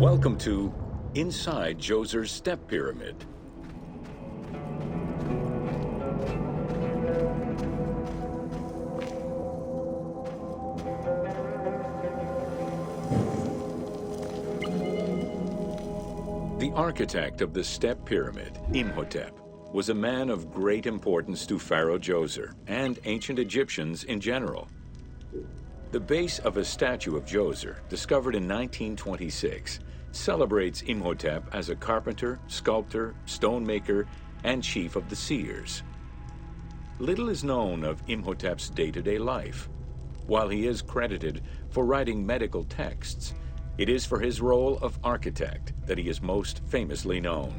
Welcome to Inside Djoser's Step Pyramid. The architect of the Step Pyramid, Imhotep, was a man of great importance to Pharaoh Djoser and ancient Egyptians in general. The base of a statue of Djoser, discovered in 1926, celebrates Imhotep as a carpenter, sculptor, stonemaker, and chief of the seers. Little is known of Imhotep's day-to-day life. While he is credited for writing medical texts, it is for his role of architect that he is most famously known.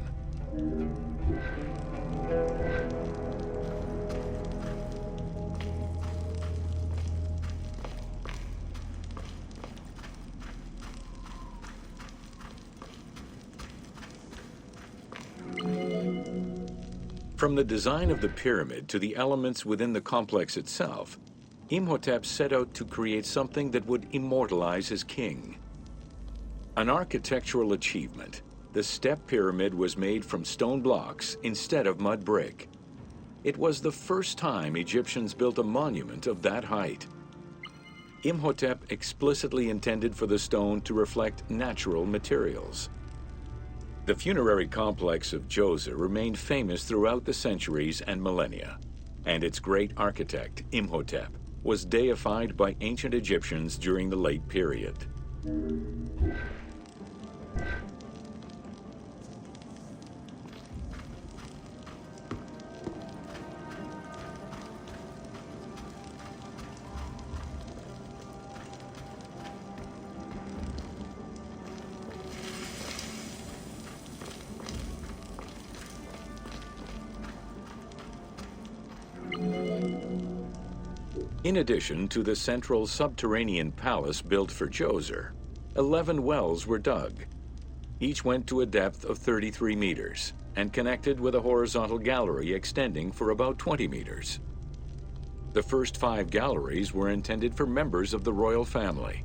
From the design of the pyramid to the elements within the complex itself, Imhotep set out to create something that would immortalize his king. An architectural achievement, the Step Pyramid was made from stone blocks instead of mud brick. It was the first time Egyptians built a monument of that height. Imhotep explicitly intended for the stone to reflect natural materials. The funerary complex of Djoser remained famous throughout the centuries and millennia, and its great architect, Imhotep, was deified by ancient Egyptians during the late period. In addition to the central subterranean palace built for Djoser, 11 wells were dug. Each went to a depth of 33 meters and connected with a horizontal gallery extending for about 20 meters. The first 5 galleries were intended for members of the royal family.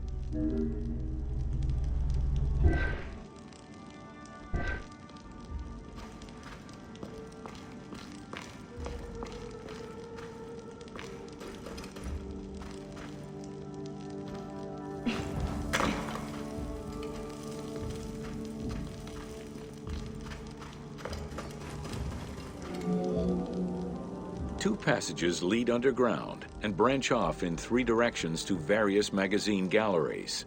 Two passages lead underground and branch off in 3 directions to various magazine galleries.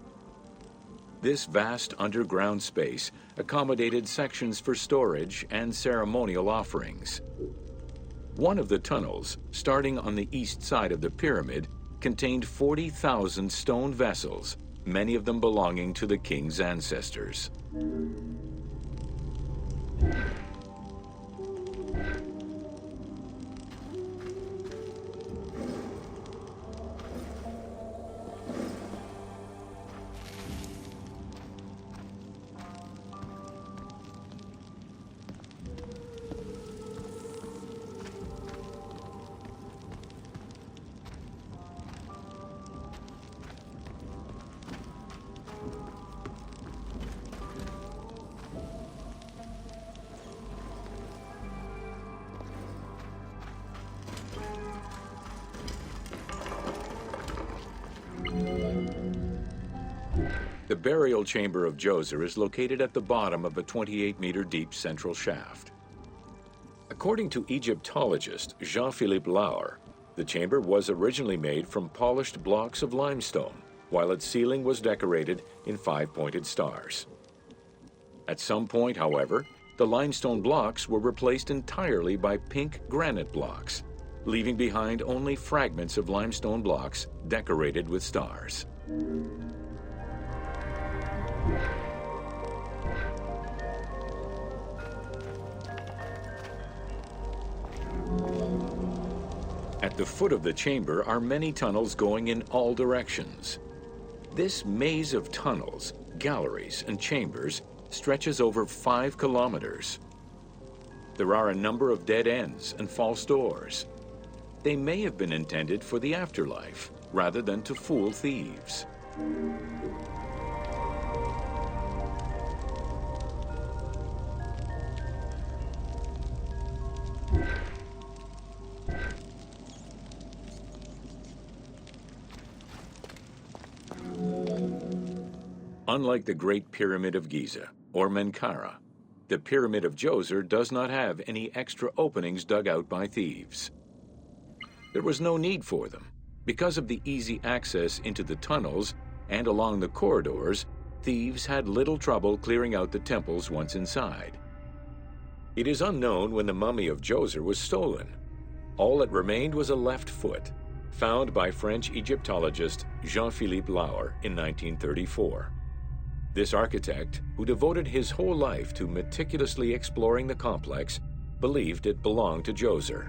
This vast underground space accommodated sections for storage and ceremonial offerings. One of the tunnels, starting on the east side of the pyramid, contained 40,000 stone vessels, many of them belonging to the king's ancestors. The burial chamber of Djoser is located at the bottom of a 28-meter deep central shaft. According to Egyptologist Jean-Philippe Lauer, the chamber was originally made from polished blocks of limestone, while its ceiling was decorated in 5-pointed stars. At some point, however, the limestone blocks were replaced entirely by pink granite blocks, leaving behind only fragments of limestone blocks decorated with stars. At the foot of the chamber are many tunnels going in all directions. This maze of tunnels, galleries, and chambers stretches over 5 kilometers. There are a number of dead ends and false doors. They may have been intended for the afterlife, rather than to fool thieves. Unlike the Great Pyramid of Giza, or Menkaure, the Pyramid of Djoser does not have any extra openings dug out by thieves. There was no need for them. Because of the easy access into the tunnels and along the corridors, thieves had little trouble clearing out the temples once inside. It is unknown when the mummy of Djoser was stolen. All that remained was a left foot, found by French Egyptologist Jean-Philippe Lauer in 1934. This architect, who devoted his whole life to meticulously exploring the complex, believed it belonged to Djoser.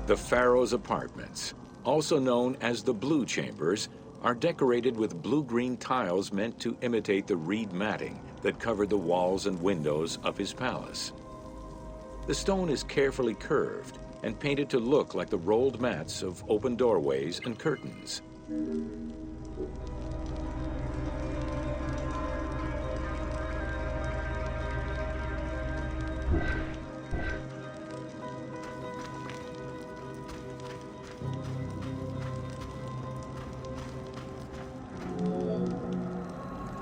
The pharaoh's apartments, also known as the Blue Chambers, are decorated with blue-green tiles meant to imitate the reed matting that covered the walls and windows of his palace. The stone is carefully curved and painted to look like the rolled mats of open doorways and curtains.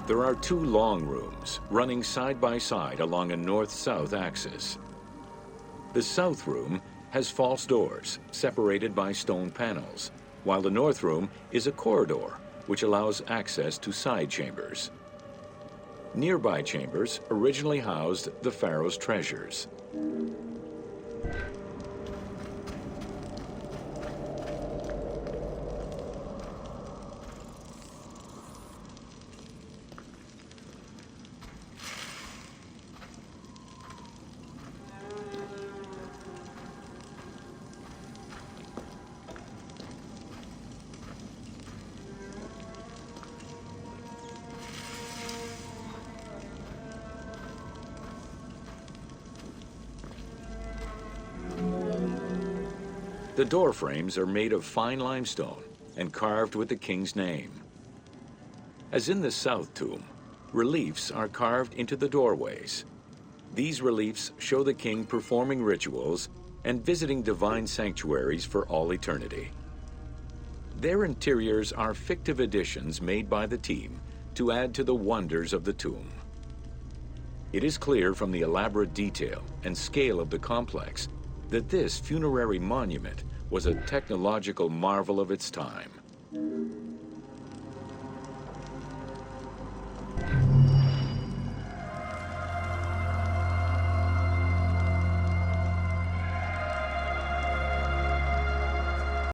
There are two long rooms running side by side along a north-south axis. The south room has false doors separated by stone panels, while the north room is a corridor which allows access to side chambers. Nearby chambers originally housed the pharaoh's treasures. The door frames are made of fine limestone and carved with the king's name. As in the south tomb, reliefs are carved into the doorways. These reliefs show the king performing rituals and visiting divine sanctuaries for all eternity. Their interiors are fictive additions made by the team to add to the wonders of the tomb. It is clear from the elaborate detail and scale of the complex that this funerary monument was a technological marvel of its time.